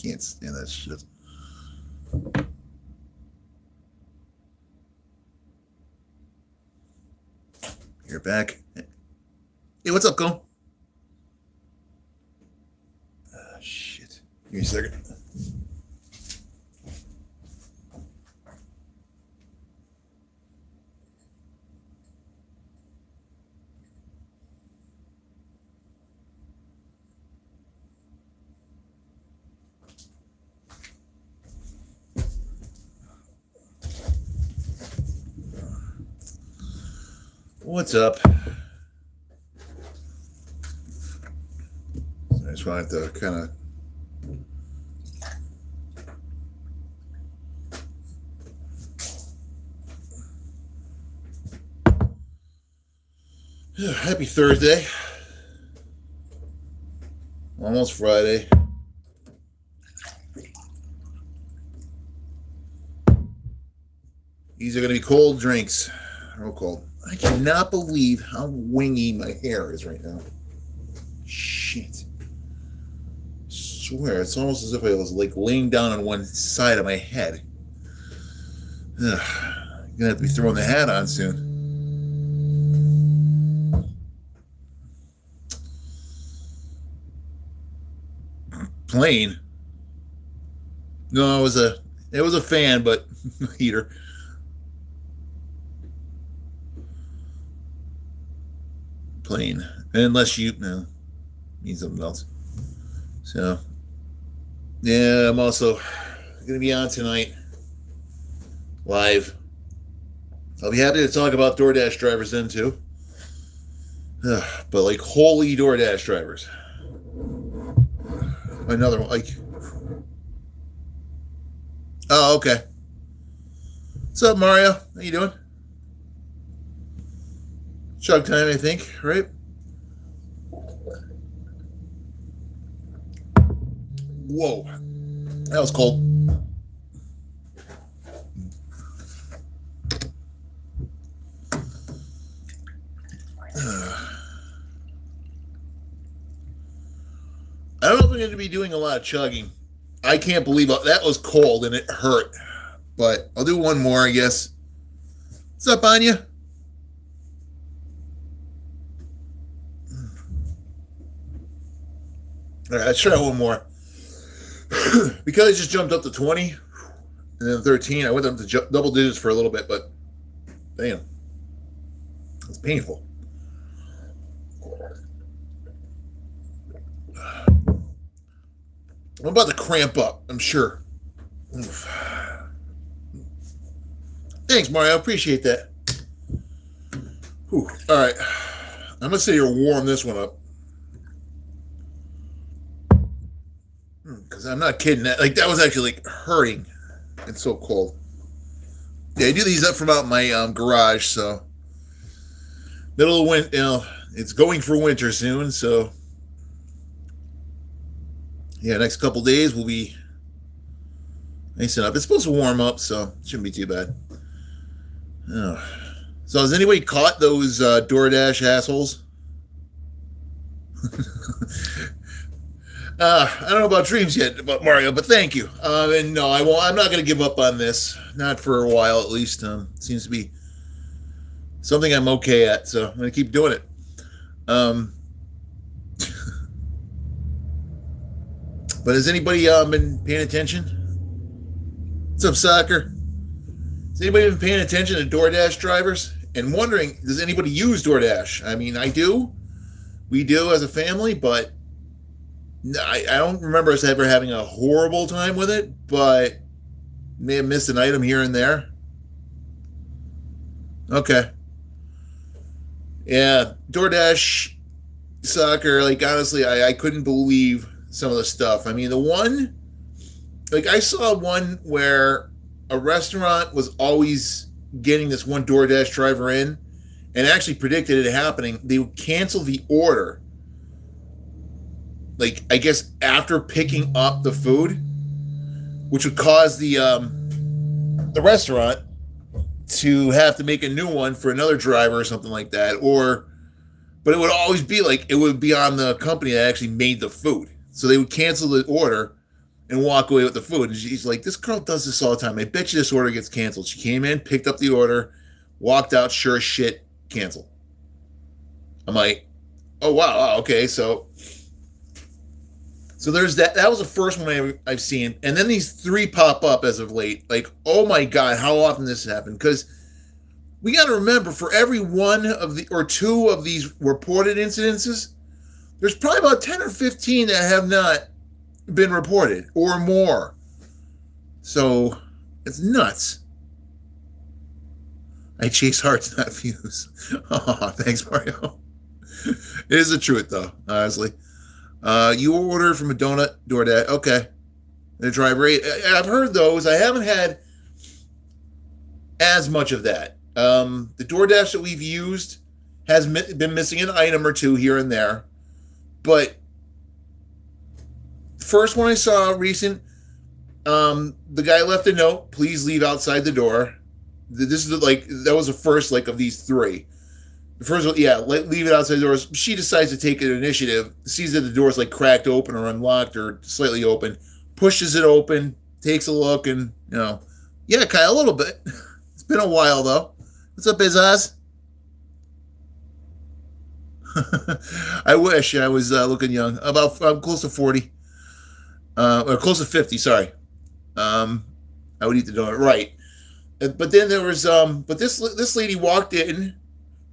can't stand that shit. You're back. Hey, what's up, Cole? Shit. Give me a second. What's up? I just wanted to kind of happy Thursday. Almost Friday. These are going to be cold drinks. Real cold. I cannot believe how wingy my hair is right now. Shit. I swear, it's almost as if I was like laying down on one side of my head. Ugh. I'm gonna have to be throwing the hat on soon. Plane. No, it was a fan, but heater. Plane, unless you need something else. So yeah, I'm also gonna be on tonight live. I'll be happy to talk about Doordash drivers then too. But like holy Doordash drivers. Another one, like, oh, okay. What's up, Mario? How you doing? Chug time, I think, right? Whoa. That was cold. I don't know if I'm going to be doing a lot of chugging. I can't believe that was cold and it hurt. But I'll do one more, I guess. What's up, Anya? All right, let's try one more. Because I just jumped up to 20 and then 13, I went up to double digits for a little bit, but damn, it's painful. I'm about to cramp up, I'm sure. Oof. Thanks, Mario. I appreciate that. Whew. All right. I'm going to sit here and warm this one up. Because I'm not kidding. That was actually like hurting. It's so cold. Yeah, I do these up from out my garage, so middle of winter. It's going for winter soon, so yeah, next couple days will be nice and up. It's supposed to warm up, so it shouldn't be too bad. Oh. So has anybody caught those Doordash assholes? I don't know about dreams yet, about Mario, but thank you. And no, I won't. I'm not going to give up on this, not for a while at least. Seems to be something I'm okay at, so I'm going to keep doing it. But has anybody been paying attention? What's up, soccer? Has anybody been paying attention to DoorDash drivers and wondering, does anybody use DoorDash? I mean, I do. We do as a family, but I don't remember us ever having a horrible time with it, but may have missed an item here and there. Okay. Yeah, DoorDash, soccer, like honestly, I couldn't believe some of the stuff. I mean, the one, like I saw one where a restaurant was always getting this one DoorDash driver in and actually predicted it happening. They would cancel the order, like I guess after picking up the food, which would cause the restaurant to have to make a new one for another driver or something like that. But it would always be like it would be on the company that actually made the food. So they would cancel the order and walk away with the food. And she's like, this girl does this all the time. I bet you this order gets canceled. She came in, picked up the order, walked out, sure as shit, canceled. I'm like, oh, wow, okay, so there's that. That was the first one I've seen. And then these three pop up as of late. Like, oh my God, how often this has happened? Because we got to remember, for every one of the or two of these reported incidences, there's probably about 10 or 15 that have not been reported or more. So it's nuts. I chase hearts, not views. Oh, thanks, Mario. It is the truth, though, honestly. You ordered from a donut DoorDash. Okay. The driver. I've heard those. I haven't had as much of that. The DoorDash that we've used has been missing an item or two here and there. But first one I saw recent, the guy left a note, please leave outside the door. This is that was the first of these three. The first one, yeah, leave it outside the doors. She decides to take an initiative, sees that the door's cracked open or unlocked or slightly open, pushes it open, takes a look, and yeah, Kyle, a little bit. It's been a while though. What's up, Izaz? I wish I was looking young. I'm close to 40, or close to 50. Sorry. I would eat the donut, right? But then there was but this lady walked in,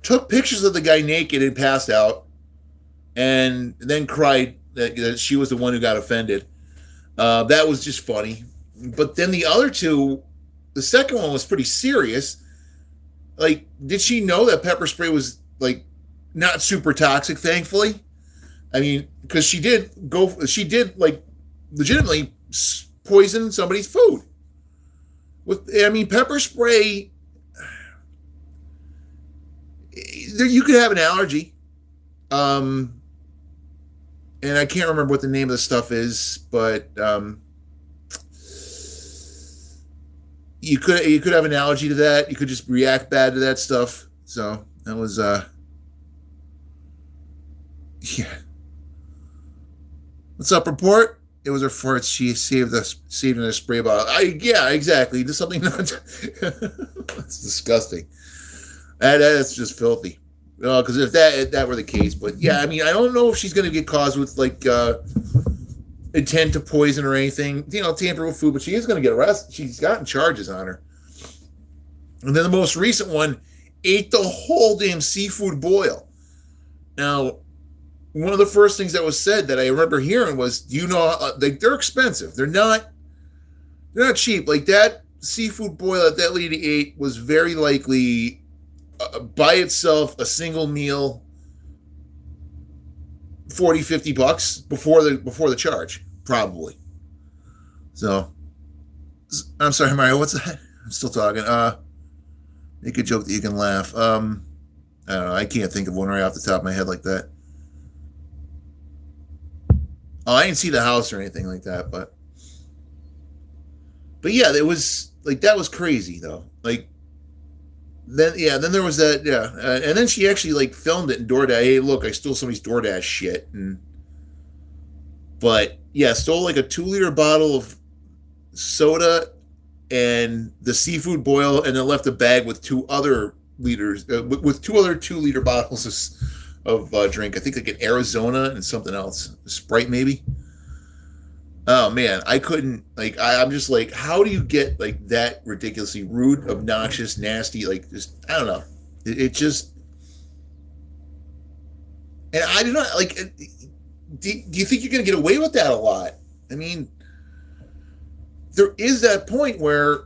took pictures of the guy naked and passed out, and then cried that she was the one who got offended. That was just funny. But then the other two, the second one was pretty serious. Did she know that pepper spray was not super toxic? Thankfully, I mean, because she did legitimately poison somebody's food. Pepper spray. You could have an allergy, and I can't remember what the name of the stuff is, but you could have an allergy to that. You could just react bad to that stuff. So that was yeah. What's up, report? It was her farts. She saved in a spray bottle. Yeah, exactly. Just something not. That's disgusting. That's just filthy. Because if that were the case, but yeah, I don't know if she's going to get caused with intent to poison or anything, tamper with food, but she is going to get arrested. She's gotten charges on her. And then the most recent one ate the whole damn seafood boil. Now, one of the first things that was said that I remember hearing was, they're expensive. They're not cheap. That seafood boil that lady ate was very likely by itself, a single meal, $40-$50 before the charge, probably. So, I'm sorry, Mario, what's that? I'm still talking. Make a joke that you can laugh. I don't know, I can't think of one right off the top of my head like that. Oh, I didn't see the house or anything like that, but yeah, it was that was crazy though. Then there was that, and then she actually filmed it in DoorDash. Hey, look, I stole somebody's DoorDash shit, but yeah, stole a 2-liter bottle of soda and the seafood boil, and then left a bag with 2 other liters, with 2 other 2-liter bottles of drink. I think an Arizona and something else, Sprite maybe. Oh man, I couldn't I'm just how do you get that ridiculously rude, obnoxious, nasty, just I don't know. It just, and I do not do you think you're gonna get away with that a lot? There is that point where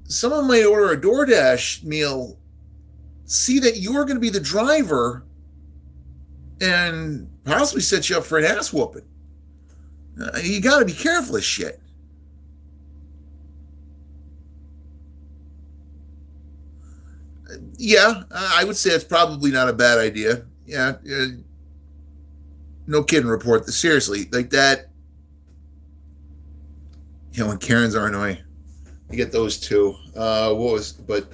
someone might order a DoorDash meal, see that you're gonna be the driver, and possibly set you up for an ass whooping. You got to be careful of shit. Yeah, I would say it's probably not a bad idea. Yeah, no kidding. Report this seriously, that. When Karens are annoying, you get those two. But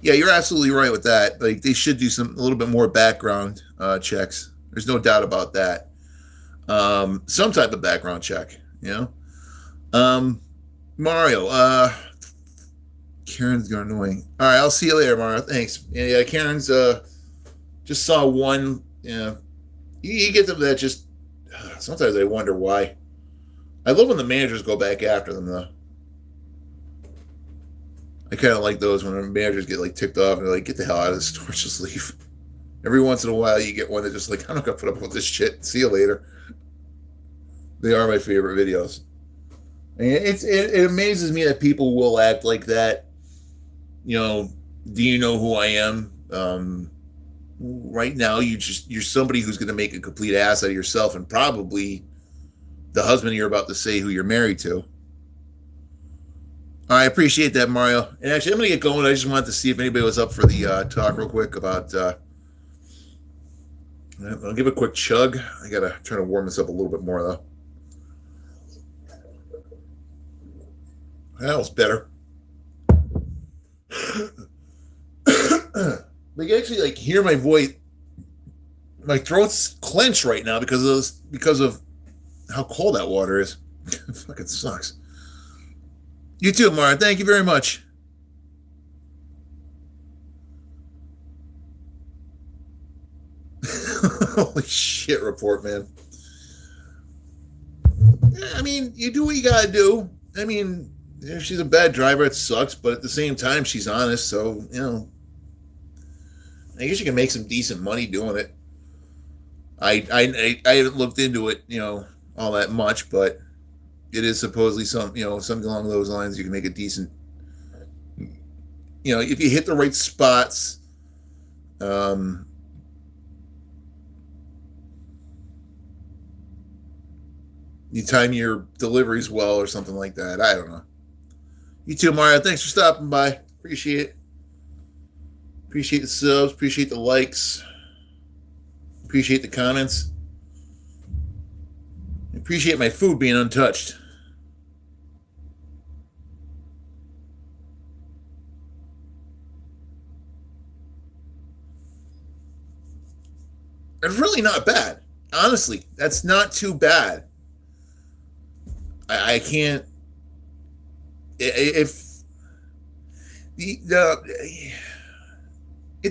yeah, you're absolutely right with that. They should do a little bit more background checks. There's no doubt about that. Some type of background check, Um, Mario, Karen's going annoying. All right, I'll see you later, Mario. Thanks. Yeah, Karen's just saw one. Yeah, you get them that just. Sometimes I wonder why. I love when the managers go back after them though. I kind of like those when the managers get like ticked off and they're like, "Get the hell out of the store, just leave." Every once in a while, you get one that just like, "I'm not gonna put up with this shit. See you later." They are my favorite videos. And it amazes me that people will act like that. You know, do you know who I am? Right now, you're somebody who's going to make a complete ass out of yourself and probably the husband you're about to say who you're married to. I appreciate that, Mario. And actually, I'm going to get going. I just wanted to see if anybody was up for the talk real quick about. I'll give a quick chug. I got to try to warm this up a little bit more, though. That was better. But you actually like hear my voice. My throat's clenched right now because of how cold that water is. It fucking sucks. You too, Mara. Thank you very much. Holy shit, report, man. I mean, you do what you gotta do. I mean, if she's a bad driver, it sucks, but at the same time, she's honest, so, you know, I guess you can make some decent money doing it. I haven't looked into it, you know, all that much, but it is supposedly something along those lines. You can make a decent, you know, if you hit the right spots. You time your deliveries well or something like that. I don't know. You too, Mario. Thanks for stopping by. Appreciate it. Appreciate the subs. Appreciate the likes. Appreciate the comments. Appreciate my food being untouched. It's really not bad. Honestly, that's not too bad. I can't. If it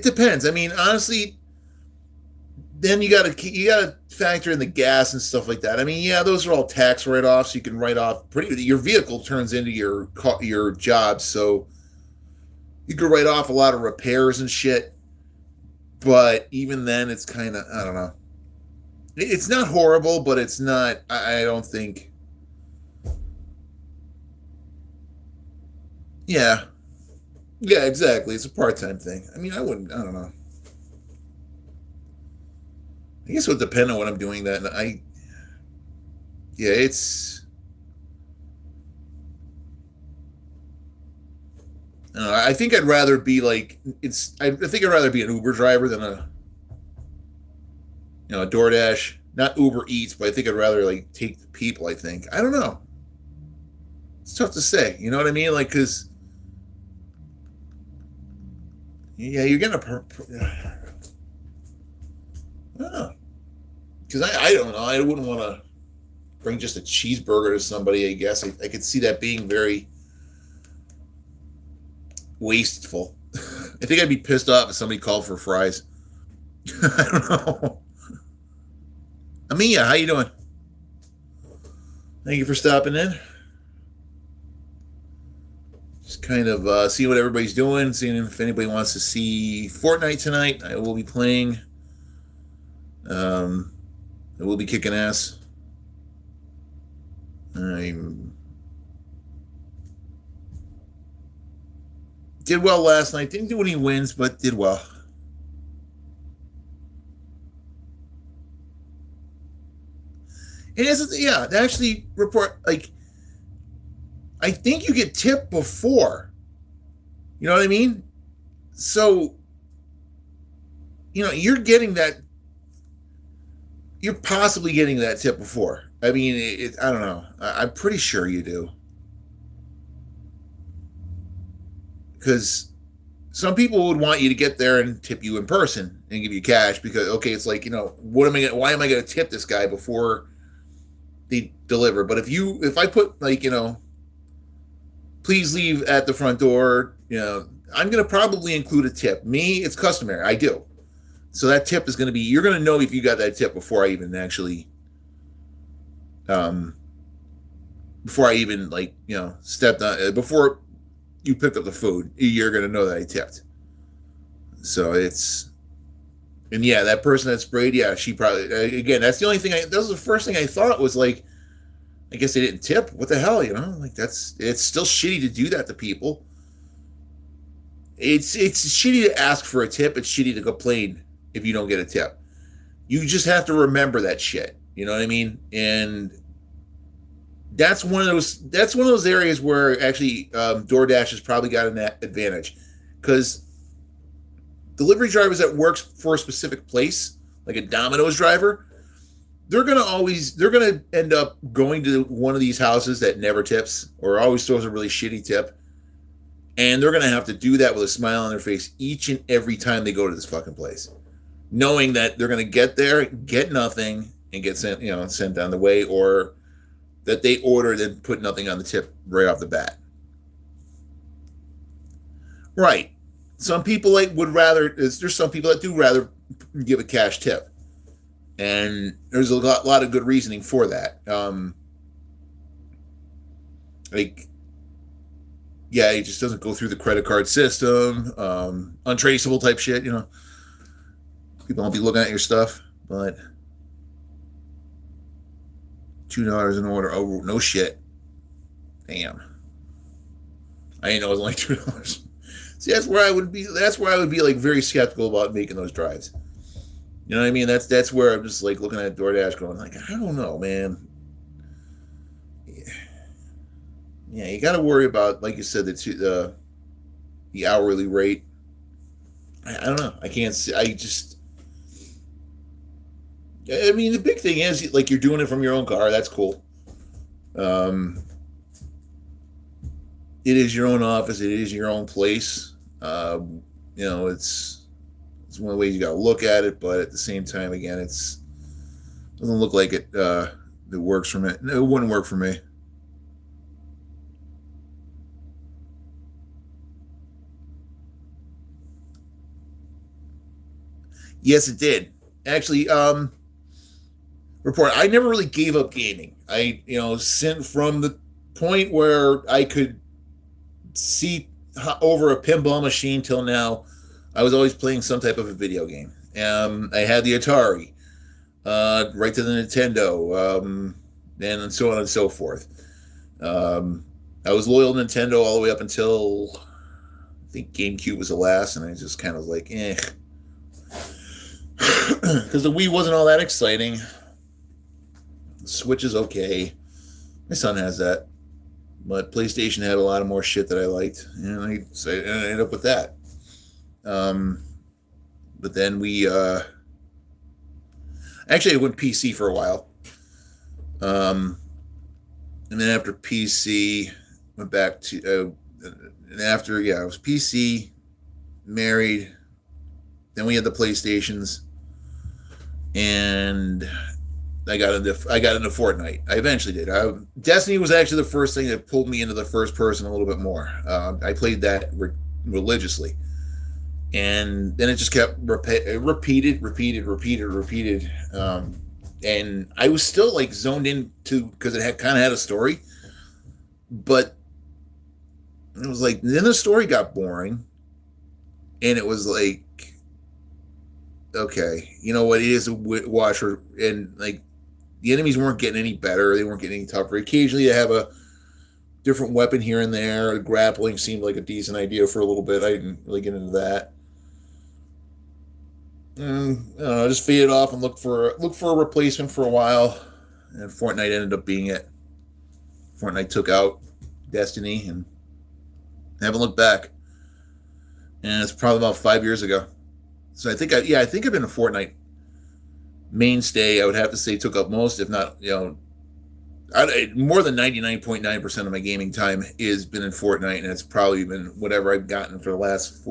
depends. I mean, honestly, then you gotta factor in the gas and stuff like that. I mean, yeah, those are all tax write-offs. You can write off your vehicle turns into your job, so you could write off a lot of repairs and shit. But even then, it's kind of, I don't know. It's not horrible, but it's not. I don't think. Yeah. Yeah, exactly. It's a part-time thing. I mean, I don't know. I guess it would depend on what I'm doing that. Yeah, I think I'd rather be like, I think I'd rather be an Uber driver than a DoorDash, not Uber Eats, but I think I'd rather like take the people, I think. I don't know. It's tough to say. You know what I mean? Like, cause yeah, you're getting because I don't know. I wouldn't want to bring just a cheeseburger to somebody. I guess I could see that being very wasteful. I think I'd be pissed off if somebody called for fries. I don't know. Amia, how you doing? Thank you for stopping in. Just kind of see what everybody's doing, seeing if anybody wants to see Fortnite tonight. I will be playing. I will be kicking ass. I did well last night. Didn't do any wins, but did well. And yeah, they actually report, like, I think you get tipped before. You know what I mean? So, you're getting that. You're possibly getting that tip before. I mean, I don't know. I'm pretty sure you do. Because some people would want you to get there and tip you in person and give you cash because, okay, it's like, why am I going to tip this guy before they deliver. But if I put like, please leave at the front door, I'm going to probably include a tip. Me, it's customary. I do. So that tip is going to be, you're going to know if you got that tip before I even actually, like, stepped on, before you picked up the food, you're going to know that I tipped. So and yeah, that person that sprayed, yeah, she probably, again, that's the only thing that was the first thing I thought was like, I guess they didn't tip. What the hell, like it's still shitty to do that to people. It's shitty to ask for a tip. It's shitty to complain if you don't get a tip. You just have to remember that shit. You know what I mean? And that's one of those areas where actually DoorDash has probably got an advantage, because delivery drivers that works for a specific place, like a Domino's driver, they're gonna end up going to one of these houses that never tips or always throws a really shitty tip, and they're gonna have to do that with a smile on their face each and every time they go to this fucking place, knowing that they're gonna get there, get nothing, and get sent down the way, or that they ordered and put nothing on the tip right off the bat. Right. Some people there's some people that do rather give a cash tip. And there's a lot of good reasoning for that. It just doesn't go through the credit card system, untraceable type shit, People won't be looking at your stuff, but $2 an order. Oh, no shit. Damn. I didn't know it was only $2. See, that's where I would be like very skeptical about making those drives. You know what I mean? That's where I'm just like looking at DoorDash going like, I don't know, man. Yeah, you got to worry about, like you said, the hourly rate. I don't know. I can't see. I mean, the big thing is, like, you're doing it from your own car. That's cool. It is your own office. It is your own place. It's one of the ways you got to look at it, but at the same time, again, it doesn't look like it works for me. It wouldn't work for me. Yes, it did. Actually, report. I never really gave up gaming. Sent from the point where I could see over a pinball machine till now, I was always playing some type of a video game. I had the Atari, right to the Nintendo, and so on and so forth. I was loyal to Nintendo all the way up until I think GameCube was the last, and I just kind of like, because the Wii wasn't all that exciting. The Switch is okay. My son has that. But PlayStation had a lot of more shit that I liked. And I ended up with that. But then actually I went PC for a while. And then after PC, went back to, and after, I was PC, married. Then we had the PlayStations, and I got into Fortnite. I eventually did. Destiny was actually the first thing that pulled me into the first person a little bit more. I played that religiously, and then it just kept repeated. And I was still like zoned into, because it kind of had a story, but it was like, then the story got boring, and it was like, okay, you know what? It is a washer, and like the enemies weren't getting any better. They weren't getting any tougher. Occasionally, they have a different weapon here and there. Grappling seemed like a decent idea for a little bit. I didn't really get into that. I don't know, just faded off and looked for a replacement for a while, and Fortnite ended up being it. Fortnite took out Destiny, and I haven't looked back. And it's probably about 5 years ago. So I think I've been a Fortnite mainstay. I would have to say took up most, if not, more than 99.9% of my gaming time has been in Fortnite, and it's probably been whatever I've gotten for the last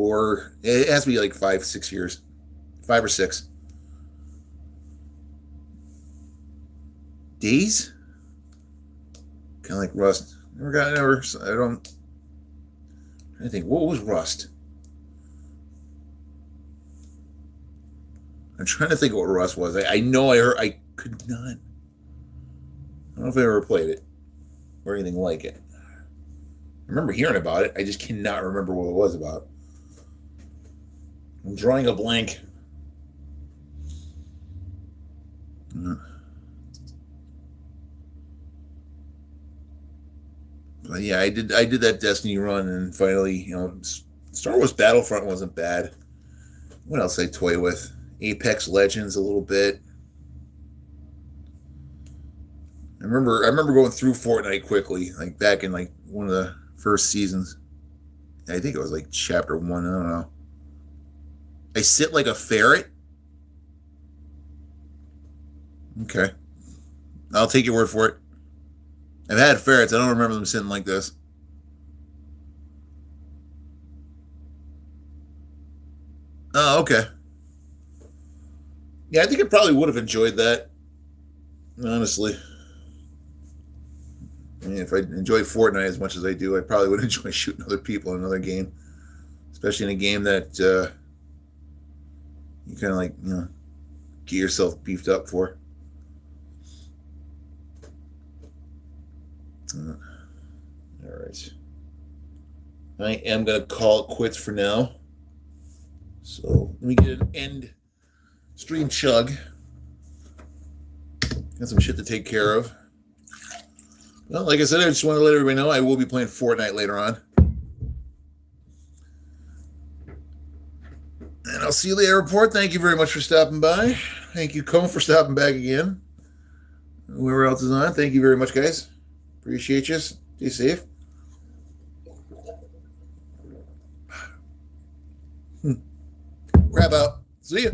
it has to be like 5-6 years. 5 or 6. Days? Kind of like Rust. I don't. I think, what was Rust? I'm trying to think of what Rust was. I know I could not. I don't know if I ever played it or anything like it. I remember hearing about it. I just cannot remember what it was about. I'm drawing a blank. But yeah, I did that Destiny run, and finally, Star Wars Battlefront wasn't bad. What else I toy with? Apex Legends a little bit. I remember going through Fortnite quickly, like back in like one of the first seasons. I think it was like chapter 1, I don't know. I sit like a ferret. Okay. I'll take your word for it. I've had ferrets. I don't remember them sitting like this. Oh, okay. Yeah, I think I probably would have enjoyed that, honestly. I mean, if I enjoy Fortnite as much as I do, I probably would enjoy shooting other people in another game, especially in a game that you kind of like, get yourself beefed up for. All right. I am going to call it quits for now. So let me get an end stream chug. Got some shit to take care of. Well, like I said, I just want to let everybody know I will be playing Fortnite later on. And I'll see you at the airport. Thank you very much for stopping by. Thank you, Cone, for stopping back again. Whoever else is on, thank you very much, guys. Appreciate you. Stay safe. Crap out. See ya.